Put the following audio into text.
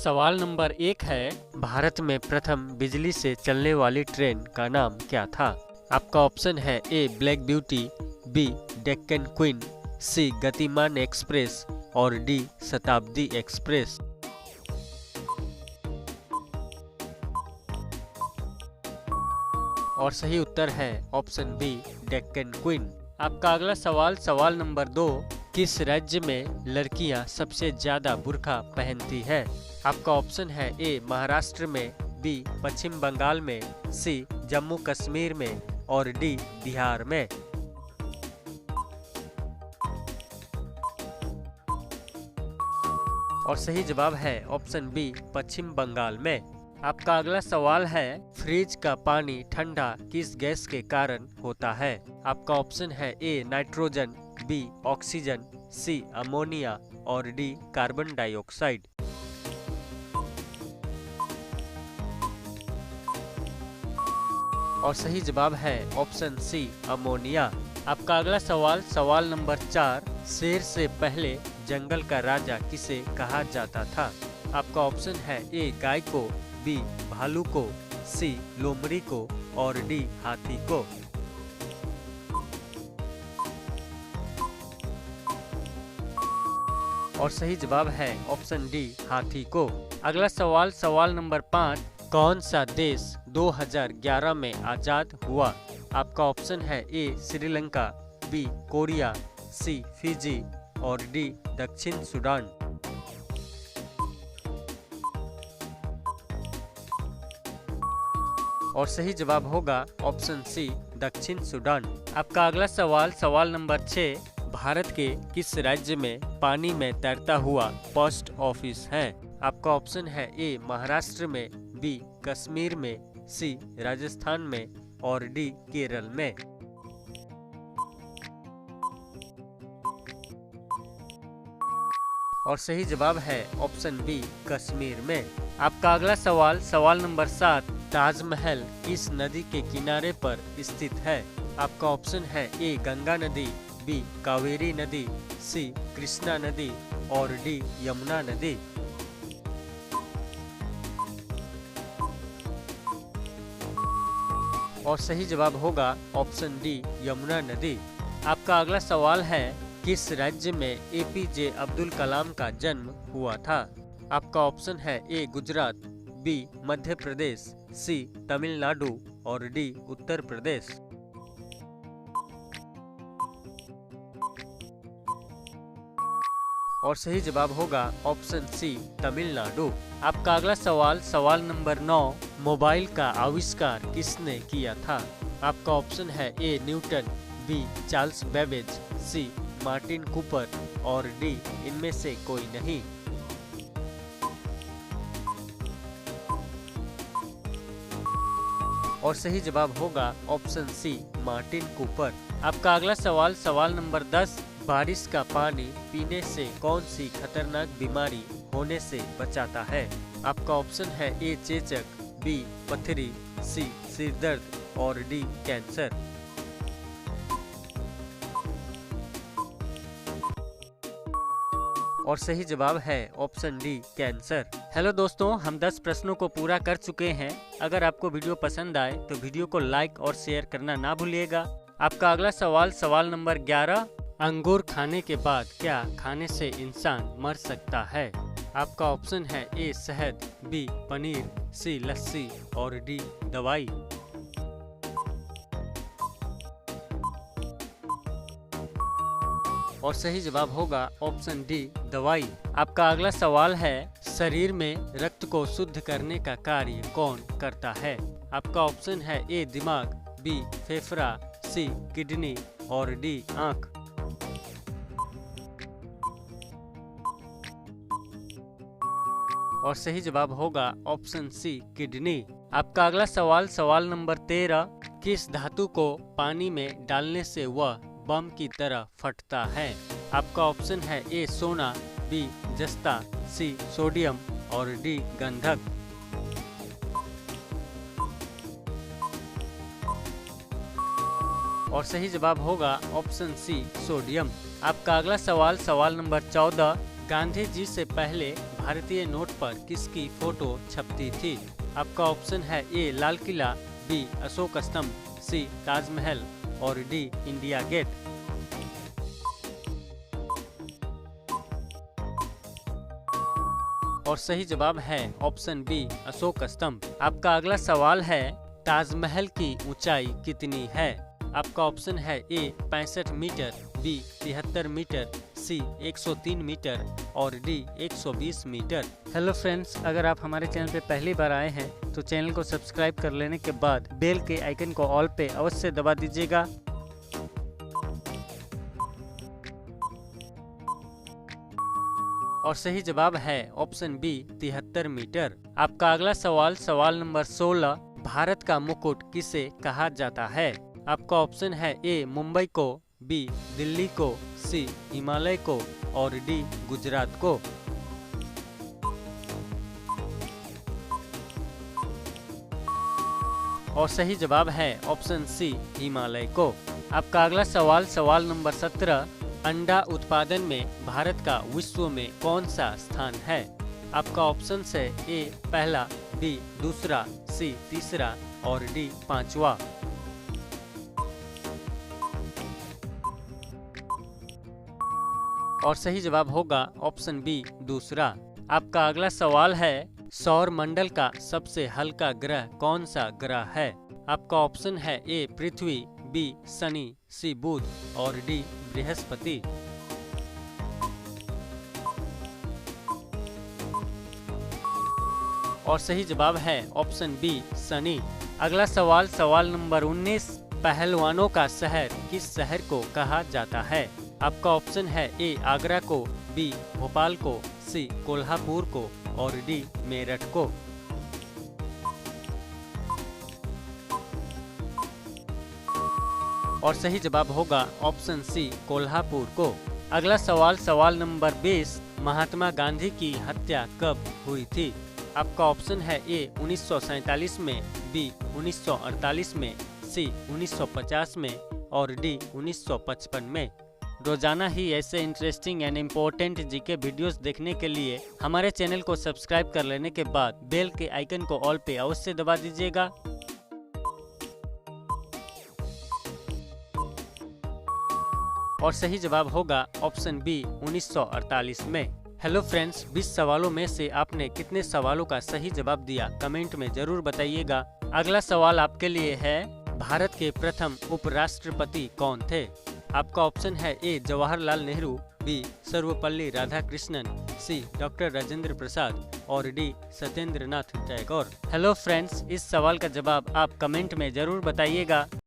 सवाल नंबर 1 है, भारत में प्रथम बिजली से चलने वाली ट्रेन का नाम क्या था? आपका ऑप्शन है A Black Beauty, B Deccan Queen, C Gatiman Express और डी शताब्दी एक्सप्रेस। और सही उत्तर है ऑप्शन बी डेक्कन क्वीन। आपका अगला सवाल सवाल नंबर 2, किस राज्य में लड़कियां सबसे ज्यादा बुर्का पहनती है? आपका ऑप्शन है ए महाराष्ट्र में, बी पश्चिम बंगाल में, सी जम्मू कश्मीर में और डी बिहार में। और सही जवाब है ऑप्शन बी पश्चिम बंगाल में। आपका अगला सवाल है, फ्रिज का पानी ठंडा किस गैस के कारण होता है? आपका ऑप्शन है A nitrogen, B oxygen, C ammonia और डी कार्बन डाइऑक्साइड। और सही जवाब है ऑप्शन सी अमोनिया। आपका अगला सवाल सवाल नंबर 4, शेर से पहले जंगल का राजा किसे कहा जाता था? आपका ऑप्शन है ए गाय को, बी भालू को, सी लोमड़ी को और डी हाथी को। और सही जवाब है ऑप्शन डी हाथी को। अगला सवाल सवाल नंबर 5, कौन सा देश 2011 में आजाद हुआ? आपका ऑप्शन है ए श्रीलंका, बी कोरिया, सी फिजी और डी दक्षिण सूडान। और सही जवाब होगा ऑप्शन सी दक्षिण सूडान। आपका अगला सवाल सवाल नंबर 6, भारत के किस राज्य में पानी में तैरता हुआ पोस्ट ऑफिस है? आपका ऑप्शन है ए महाराष्ट्र में, बी कश्मीर में, सी राजस्थान में और डी केरल में। और सही जवाब है ऑप्शन बी कश्मीर में। आपका अगला सवाल सवाल नंबर 7, ताजमहल किस नदी के किनारे पर स्थित है? आपका ऑप्शन है ए गंगा नदी, बी कावेरी नदी, सी कृष्णा नदी और डी यमुना नदी। और सही जवाब होगा ऑप्शन डी यमुना नदी। आपका अगला सवाल है, किस राज्य में एपीजे अब्दुल कलाम का जन्म हुआ था? आपका ऑप्शन है ए गुजरात, बी मध्य प्रदेश, सी तमिलनाडु और डी उत्तर प्रदेश। और सही जवाब होगा ऑप्शन सी तमिलनाडु। आपका अगला सवाल सवाल नंबर 9, मोबाइल का आविष्कार किसने किया था? आपका ऑप्शन है A Newton, B Charles Babbage, C Martin Cooper और डी इनमें से कोई नहीं। और सही जवाब होगा ऑप्शन सी मार्टिन कूपर। आपका अगला सवाल सवाल नंबर 10, बारिश का पानी पीने से कौन सी खतरनाक बीमारी होने से बचाता है? आपका ऑप्शन है ए चेचक, बी पथरी, सी सिर दर्द और डी कैंसर। और सही जवाब है ऑप्शन डी कैंसर। हेलो दोस्तों, हम 10 प्रश्नों को पूरा कर चुके हैं। अगर आपको वीडियो पसंद आए तो वीडियो को लाइक और शेयर करना ना भूलिएगा। आपका अगला सवाल सवाल नंबर 11, अंगूर खाने के बाद क्या खाने से इंसान मर सकता है? आपका ऑप्शन है ए शहद, बी पनीर, सी लस्सी और डी दवाई। और सही जवाब होगा ऑप्शन डी दवाई। आपका अगला सवाल है, शरीर में रक्त को शुद्ध करने का कार्य कौन करता है? आपका ऑप्शन है ए दिमाग, बी फेफड़ा, सी किडनी और डी आँख। और सही जवाब होगा ऑप्शन सी किडनी। आपका अगला सवाल सवाल नंबर 13, किस धातु को पानी में डालने से वह बम की तरह फटता है? आपका ऑप्शन है ए सोना, बी जस्ता, सी सोडियम और डी गंधक। और सही जवाब होगा ऑप्शन सी सोडियम। आपका अगला सवाल सवाल नंबर 14, गांधी जी से पहले भारतीय नोट पर किसकी फोटो छपती थी? आपका ऑप्शन है ए लाल किला, बी अशोक स्तंभ, सी ताजमहल और डी इंडिया गेट। और सही जवाब है ऑप्शन बी अशोक स्तंभ। आपका अगला सवाल है ताजमहल की ऊंचाई कितनी है? आपका ऑप्शन है ए 65 मीटर, बी 73 मीटर, सी 103 मीटर और डी 120 मीटर। हेलो फ्रेंड्स, अगर आप हमारे चैनल पे पहली बार आए हैं तो चैनल को सब्सक्राइब कर लेने के बाद बेल के आइकन को ऑल पे अवश्य दबा दीजिएगा। और सही जवाब है ऑप्शन बी 73 मीटर। आपका अगला सवाल नंबर 16, भारत का मुकुट किसे कहा जाता है? आपका ऑप्शन है ए मुंबई को, बी दिल्ली को, सी हिमालय को और डी गुजरात को। और सही जवाब है ऑप्शन सी हिमालय को। आपका अगला सवाल नंबर 17, अंडा उत्पादन में भारत का विश्व में कौन सा स्थान है? आपका ऑप्शन है ए पहला, बी दूसरा, सी तीसरा और डी पांचवा। और सही जवाब होगा ऑप्शन बी दूसरा। आपका अगला सवाल है सौर मंडल का सबसे हल्का ग्रह कौन सा ग्रह है? आपका ऑप्शन है ए पृथ्वी, बी शनि, सी बुध और डी बृहस्पति। और सही जवाब है ऑप्शन बी शनि। अगला सवाल नंबर 19, पहलवानों का शहर किस शहर को कहा जाता है? आपका ऑप्शन है ए आगरा को, बी भोपाल को, सी कोल्हापुर को और डी मेरठ को। और सही जवाब होगा ऑप्शन सी कोल्हापुर को। अगला सवाल नंबर 20, महात्मा गांधी की हत्या कब हुई थी? आपका ऑप्शन है ए 1947 में, बी 1948 में, सी 1950 में और डी 1955 में। रोजाना ही ऐसे interesting and important GK videos देखने के लिए हमारे चैनल को सब्सक्राइब कर लेने के बाद बेल के आइकन को ऑल पे अवश्य दबा दीजिएगा। और सही जवाब होगा ऑप्शन बी 1948 में। हेलो फ्रेंड्स, 20 सवालों में से आपने कितने सवालों का सही जवाब दिया कमेंट में जरूर बताइएगा। अगला सवाल आपके लिए है, भारत के प्रथम उपराष्ट्रपति कौन थे? आपका ऑप्शन है ए जवाहरलाल नेहरू, बी सर्वपल्ली राधाकृष्णन, सी डॉक्टर राजेंद्र प्रसाद और D Satyendra Nath Tagore. Hello friends, इस सवाल का जवाब आप कमेंट में जरूर बताइएगा।